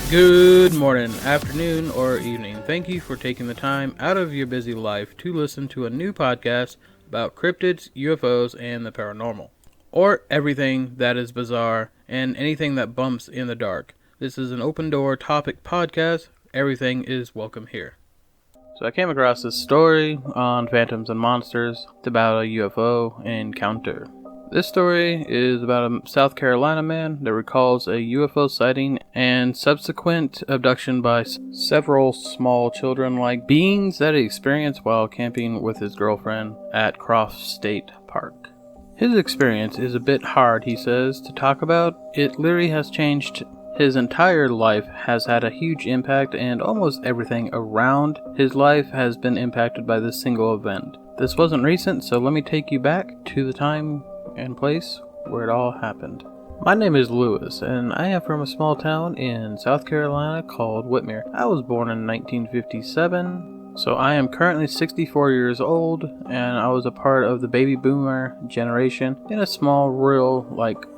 Good morning, afternoon, or evening. Thank you for taking the time out of your busy life to listen to a new podcast about cryptids, UFOs, and the paranormal. Or everything that is bizarre and anything that bumps in the dark. This is an open door topic podcast. Everything is welcome here. So I came across this story on Phantoms and Monsters. It's about a UFO encounter. This story is about a South Carolina man that recalls a UFO sighting and subsequent abduction by several small children-like beings that he experienced while camping with his girlfriend at Croft State Park. His experience is a bit hard, he says, to talk about. It literally has changed his entire life, has had a huge impact, and almost everything around his life has been impacted by this single event. This wasn't recent, so let me take you back to the time and place where it all happened. My name is Lewis, and I am from a small town in South Carolina called Whitmere. I was born in 1957, so I am currently 64 years old, and I was a part of the baby boomer generation in a small rural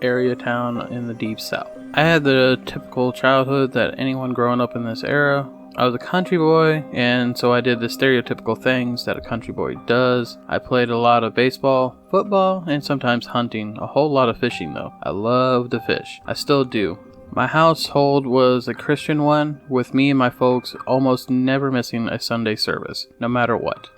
area town in the deep south. I had the typical childhood that anyone growing up in this era. I was a country boy, and so I did the stereotypical things that a country boy does. I played a lot of baseball, football, and sometimes hunting. A whole lot of fishing, though. I love to fish. I still do. My household was a Christian one, with me and my folks almost never missing a Sunday service, no matter what.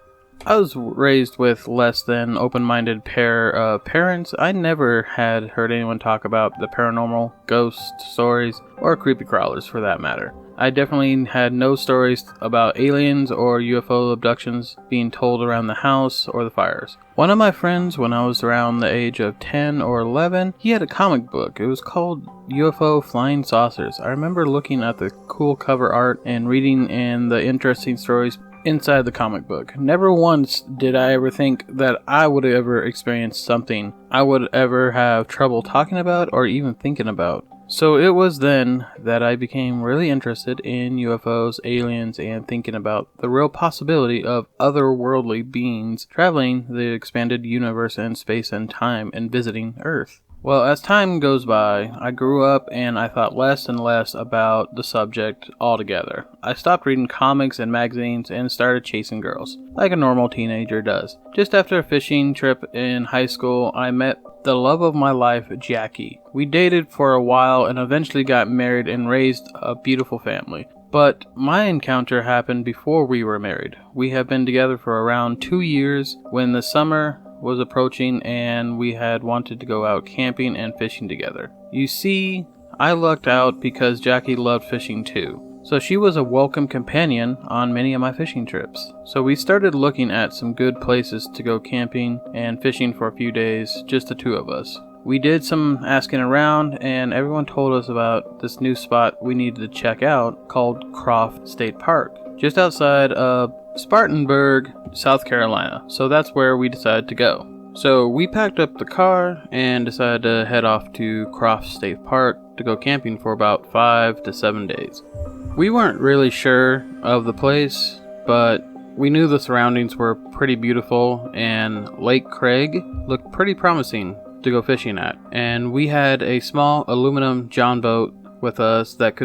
I was raised with less than open-minded pair of parents. I never had heard anyone talk about the paranormal, ghost stories, or creepy crawlers for that matter. I definitely had no stories about aliens or UFO abductions being told around the house or the fires. One of my friends, when I was around the age of 10 or 11, he had a comic book. It was called UFO Flying Saucers. I remember looking at the cool cover art and reading the interesting stories inside the comic book. Never once did I ever think that I would ever experience something I would ever have trouble talking about or even thinking about. So it was then that I became really interested in UFOs, aliens, and thinking about the real possibility of otherworldly beings traveling the expanded universe and space and time and visiting Earth. Well, as time goes by, I grew up and I thought less and less about the subject altogether. I stopped reading comics and magazines and started chasing girls, like a normal teenager does. Just after a fishing trip in high school, I met the love of my life, Jackie. We dated for a while and eventually got married and raised a beautiful family. But my encounter happened before we were married. We have been together for around 2 years when the summer was approaching and we had wanted to go out camping and fishing together. You see, I lucked out because Jackie loved fishing too. So she was a welcome companion on many of my fishing trips. So we started looking at some good places to go camping and fishing for a few days, just the two of us. We did some asking around and everyone told us about this new spot we needed to check out called Croft State Park, just outside of Spartanburg, South Carolina. So that's where we decided to go. So we packed up the car and decided to head off to Croft State Park to go camping for about 5 to 7 days. We weren't really sure of the place, but we knew the surroundings were pretty beautiful and Lake Craig looked pretty promising to go fishing at. And we had a small aluminum John boat with us that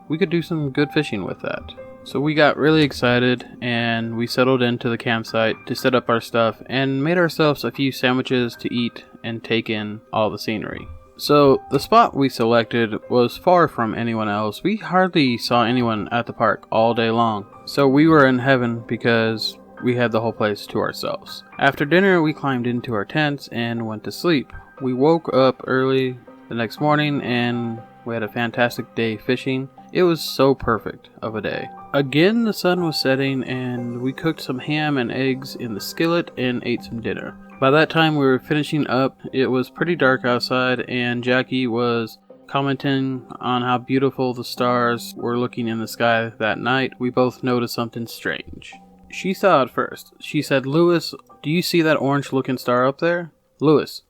we could do some good fishing with that. So we got really excited and we settled into the campsite to set up our stuff and made ourselves a few sandwiches to eat and take in all the scenery. So the spot we selected was far from anyone else. We hardly saw anyone at the park all day long. So we were in heaven because we had the whole place to ourselves. After dinner, we climbed into our tents and went to sleep. We woke up early the next morning and we had a fantastic day fishing. It was so perfect of a day. Again, the sun was setting and we cooked some ham and eggs in the skillet and ate some dinner. By that time we were finishing up. It was pretty dark outside and Jackie was commenting on how beautiful the stars were looking in the sky that night. We both noticed something strange. She saw it first. She said, "Lewis, do you see that orange looking star up there?" Lewis.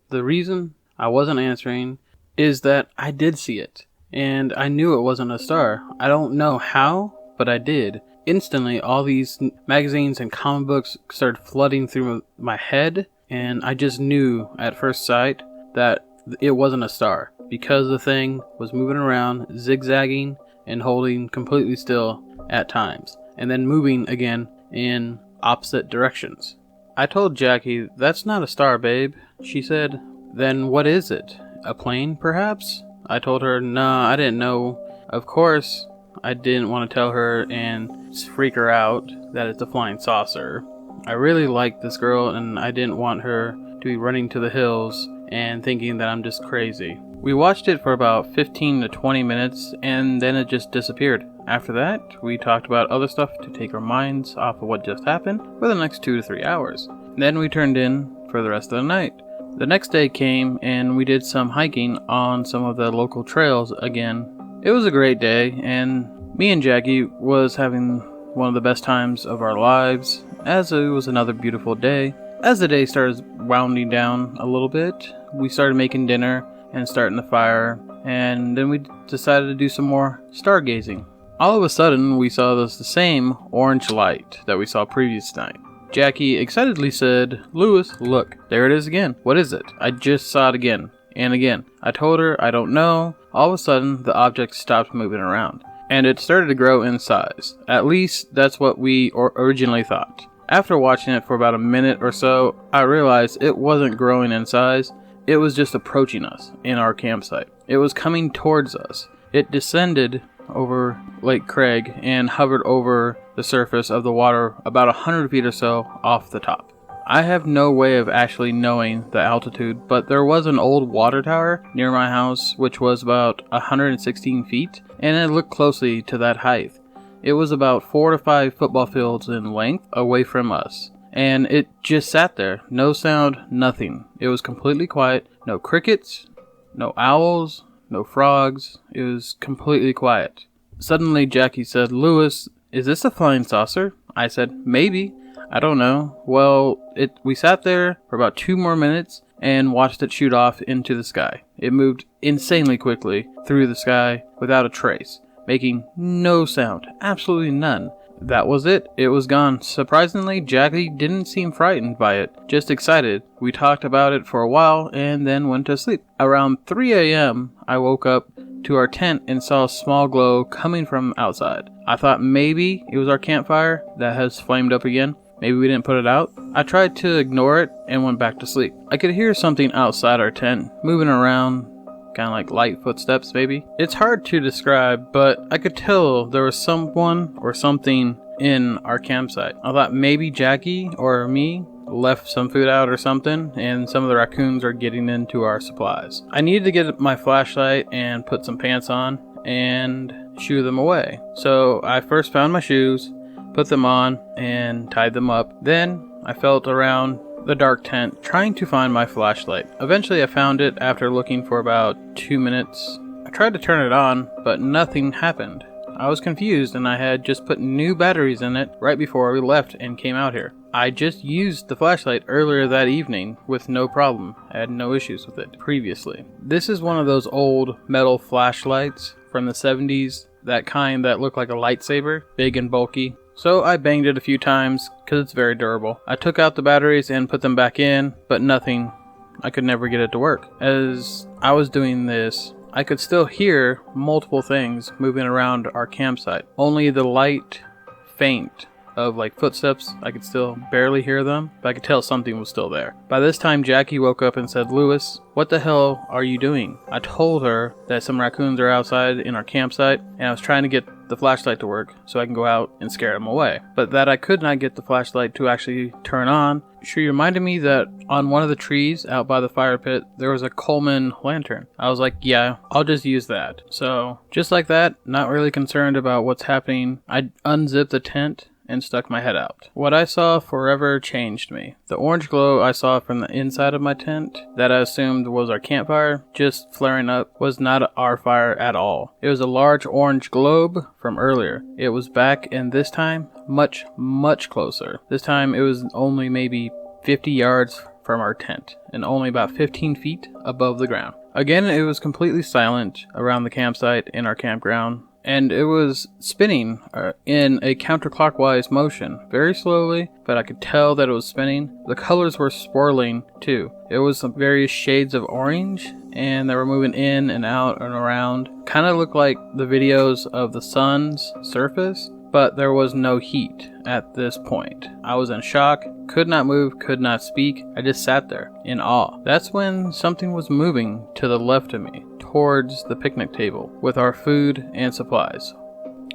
The reason I wasn't answering is that I did see it. And I knew it wasn't a star. I don't know how, but I did. Instantly, all these magazines and comic books started flooding through my head, and I just knew at first sight that it wasn't a star, because the thing was moving around, zigzagging, and holding completely still at times, and then moving again in opposite directions. I told Jackie, "That's not a star, babe." She said, "Then what is it? A plane, perhaps?" I told her, "Nah, I didn't know." Of course, I didn't want to tell her and freak her out that it's a flying saucer. I really liked this girl, and I didn't want her to be running to the hills and thinking that I'm just crazy. We watched it for about 15 to 20 minutes, and then it just disappeared. After that, we talked about other stuff to take our minds off of what just happened for the next 2 to 3 hours. Then we turned in for the rest of the night. The next day came, and we did some hiking on some of the local trails again. It was a great day, and me and Jackie was having one of the best times of our lives, as it was another beautiful day. As the day started winding down a little bit, we started making dinner and starting the fire, and then we decided to do some more stargazing. All of a sudden, we saw the same orange light that we saw previous night. Jackie excitedly said, "Lewis, look, there it is again." "What is it?" "I just saw it again and again." I told her, "I don't know." All of a sudden, the object stopped moving around, and it started to grow in size. At least, that's what we originally thought. After watching it for about a minute or so, I realized it wasn't growing in size. It was just approaching us in our campsite. It was coming towards us. It descended over Lake Craig and hovered over the surface of the water about 100 feet or so off the top. I have no way of actually knowing the altitude, but there was an old water tower near my house which was about 116 feet, and it looked closely to that height. It was about 4 to 5 football fields in length away from us, and it just sat there. No sound, nothing. It was completely quiet. No crickets, no owls, no frogs. It was completely quiet. Suddenly Jackie said, "Lewis, is this a flying saucer?" I said, "Maybe. I don't know." Well, we sat there for about 2 more minutes and watched it shoot off into the sky. It moved insanely quickly through the sky without a trace, making no sound, absolutely none. That was it. It was gone. Surprisingly, Jackie didn't seem frightened by it, just excited. We talked about it for a while and then went to sleep. Around 3 a.m., I woke up to our tent and saw a small glow coming from outside. I thought maybe it was our campfire that has flamed up again. Maybe we didn't put it out. I tried to ignore it and went back to sleep. I could hear something outside our tent, moving around, kind of like light footsteps maybe. It's hard to describe, but I could tell there was someone or something in our campsite. I thought maybe Jackie or me left some food out or something, and some of the raccoons are getting into our supplies. I needed to get my flashlight and put some pants on and shoo them away. So I first found my shoes, put them on, and tied them up. Then I felt around the dark tent trying to find my flashlight. Eventually I found it after looking for about 2 minutes. I tried to turn it on, but nothing happened. I was confused, and I had just put new batteries in it right before we left and came out here. I just used the flashlight earlier that evening with no problem. I had no issues with it previously. This is one of those old metal flashlights from the 70s, that kind that look like a lightsaber, big and bulky. So I banged it a few times because it's very durable. I took out the batteries and put them back in, but nothing. I could never get it to work. As I was doing this, I could still hear multiple things moving around our campsite. Only the light, faint, of like footsteps, I could still barely hear them, but I could tell something was still there. By this time, Jackie woke up and said, "Lewis, what the hell are you doing?" I told her that some raccoons are outside in our campsite, and I was trying to get the flashlight to work so I can go out and scare them away, but that I could not get the flashlight to actually turn on. She reminded me that on one of the trees out by the fire pit, there was a Coleman lantern. I was like, yeah, I'll just use that. So just like that, not really concerned about what's happening, I unzipped the tent and stuck my head out. What I saw forever changed me. The orange glow I saw from the inside of my tent, that I assumed was our campfire, just flaring up, was not our fire at all. It was a large orange globe from earlier. It was back, and this time, much, much closer. This time it was only maybe 50 yards from our tent, and only about 15 feet above the ground. Again, it was completely silent around the campsite in our campground, and it was spinning in a counterclockwise motion, very slowly, but I could tell that it was spinning. The colors were swirling too. It was some various shades of orange, and they were moving in and out and around. Kind of looked like the videos of the sun's surface, but there was no heat at this point. I was in shock, could not move, could not speak. I just sat there in awe. That's when something was moving to the left of me, towards the picnic table with our food and supplies.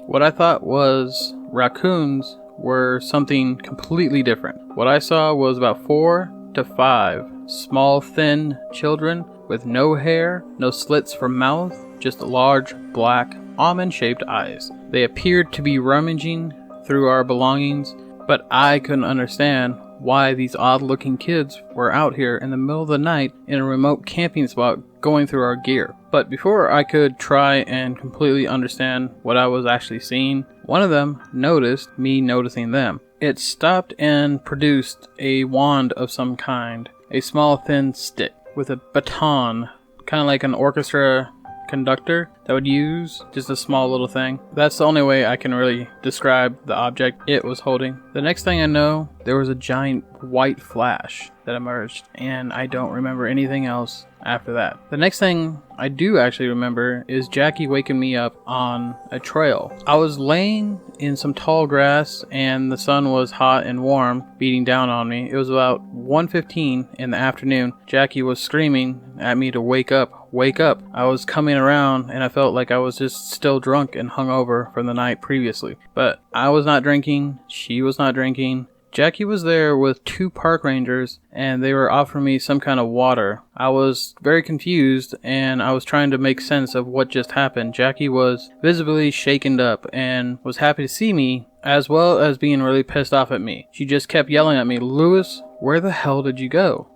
What I thought was raccoons were something completely different. What I saw was about 4 to 5 small, thin children with no hair, no slits for mouth, just large, black, almond-shaped eyes. They appeared to be rummaging through our belongings, but I couldn't understand why these odd-looking kids were out here in the middle of the night in a remote camping spot going through our gear. But before I could try and completely understand what I was actually seeing, one of them noticed me noticing them. It stopped and produced a wand of some kind, a small thin stick with a baton, kind of like an orchestra conductor that would use, just a small little thing. That's the only way I can really describe the object it was holding. The next thing I know, there was a giant white flash that emerged, and I don't remember anything else after that. The next thing I do actually remember is Jackie waking me up on a trail. I was laying in some tall grass, and the sun was hot and warm, beating down on me. It was about 1:15 in the afternoon. Jackie was screaming at me to wake up, wake up. I was coming around, and I felt like I was just still drunk and hungover from the night previously. But I was not drinking, she was not drinking. Jackie was there with 2 park rangers, and they were offering me some kind of water. I was very confused, and I was trying to make sense of what just happened. Jackie was visibly shaken up and was happy to see me, as well as being really pissed off at me. She just kept yelling at me, "Lewis, where the hell did you go?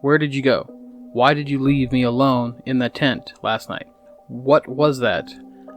Where did you go? Why did you leave me alone in the tent last night? What was that?"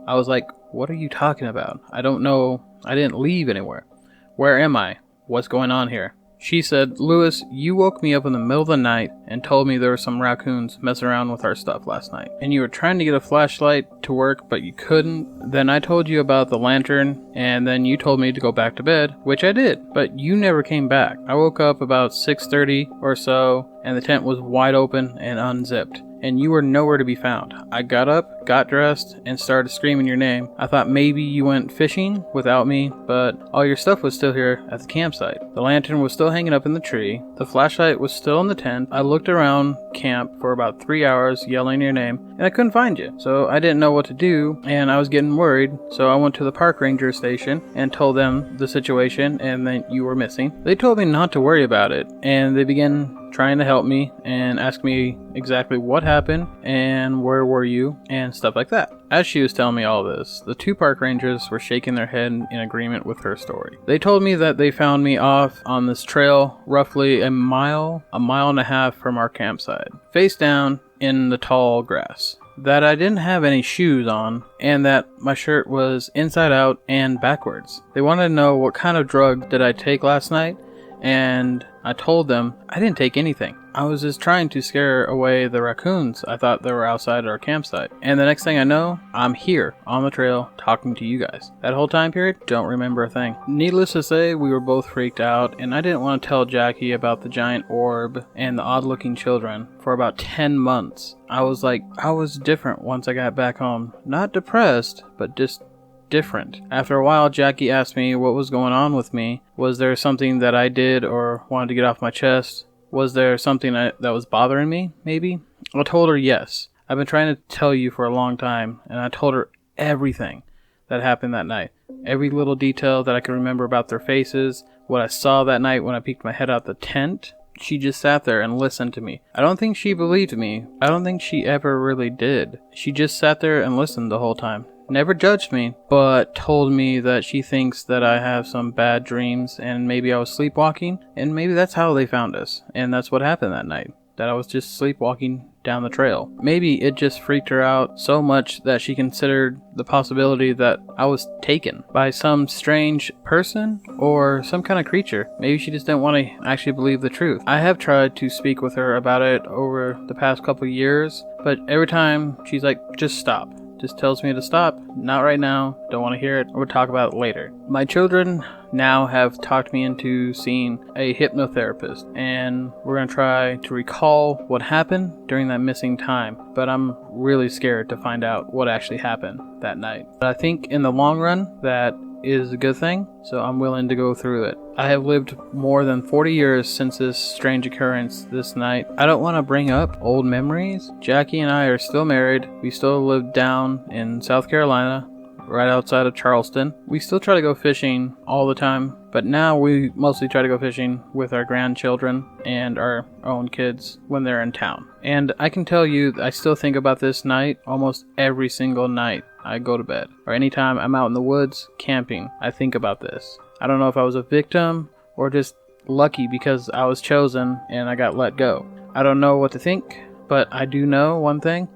I was like, "What are you talking about? I don't know. I didn't leave anywhere. Where am I? What's going on here?" She said, "Lewis, you woke me up in the middle of the night and told me there were some raccoons messing around with our stuff last night. And you were trying to get a flashlight to work, but you couldn't. Then I told you about the lantern, and then you told me to go back to bed, which I did. But you never came back. I woke up about 6:30 or so, and the tent was wide open and unzipped. And you were nowhere to be found. I got up, got dressed, and started screaming your name. I thought maybe you went fishing without me, but all your stuff was still here at the campsite. The lantern was still hanging up in the tree. The flashlight was still in the tent. I looked around camp for about 3 hours yelling your name, and I couldn't find you. So I didn't know what to do, and I was getting worried. So I went to the park ranger station and told them the situation and that you were missing. They told me not to worry about it, and they began trying to help me and ask me exactly what happened and where were you and stuff like that. As she was telling me all this, the 2 park rangers were shaking their head in agreement with her story. They told me that they found me off on this trail roughly a mile and a half from our campsite, face down in the tall grass. That I didn't have any shoes on, and that my shirt was inside out and backwards. They wanted to know what kind of drug did I take last night, and I told them I didn't take anything. I was just trying to scare away the raccoons. I thought they were outside our campsite. And the next thing I know, I'm here on the trail talking to you guys. That whole time period, don't remember a thing. Needless to say, we were both freaked out, and I didn't want to tell Jackie about the giant orb and the odd-looking children for about 10 months. I was different once I got back home. Not depressed, but just different. After a while, Jackie asked me what was going on with me. Was there something that I did or wanted to get off my chest? Was there something that was bothering me, maybe? I told her yes. I've been trying to tell you for a long time, and I told her everything that happened that night. Every little detail that I could remember about their faces, what I saw that night when I peeked my head out the tent. She just sat there and listened to me. I don't think she believed me. I don't think she ever really did. She just sat there and listened the whole time. Never judged me, but told me that she thinks that I have some bad dreams and maybe I was sleepwalking, and maybe that's how they found us. And that's what happened that night, that I was just sleepwalking down the trail. Maybe it just freaked her out so much that she considered the possibility that I was taken by some strange person or some kind of creature. Maybe she just didn't want to actually believe the truth. I have tried to speak with her about it over the past couple years, but every time she's like, just stop. just tells me to stop. Not right now, don't want to hear it, we'll talk about it later. My children now have talked me into seeing a hypnotherapist, and we're going to try to recall what happened during that missing time, but I'm really scared to find out what actually happened that night. But I think in the long run that is a good thing, so I'm willing to go through it. I have lived more than 40 years since this strange occurrence this night. I don't want to bring up old memories. Jackie and I are still married. We still live down in South Carolina, right outside of Charleston. We still try to go fishing all the time, but now we mostly try to go fishing with our grandchildren and our own kids when they're in town. And I can tell you, I still think about this night almost every single night I go to bed, or anytime I'm out in the woods camping, I think about this. I don't know if I was a victim or just lucky because I was chosen and I got let go. I don't know what to think, but I do know one thing,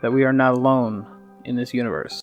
that we are not alone in this universe.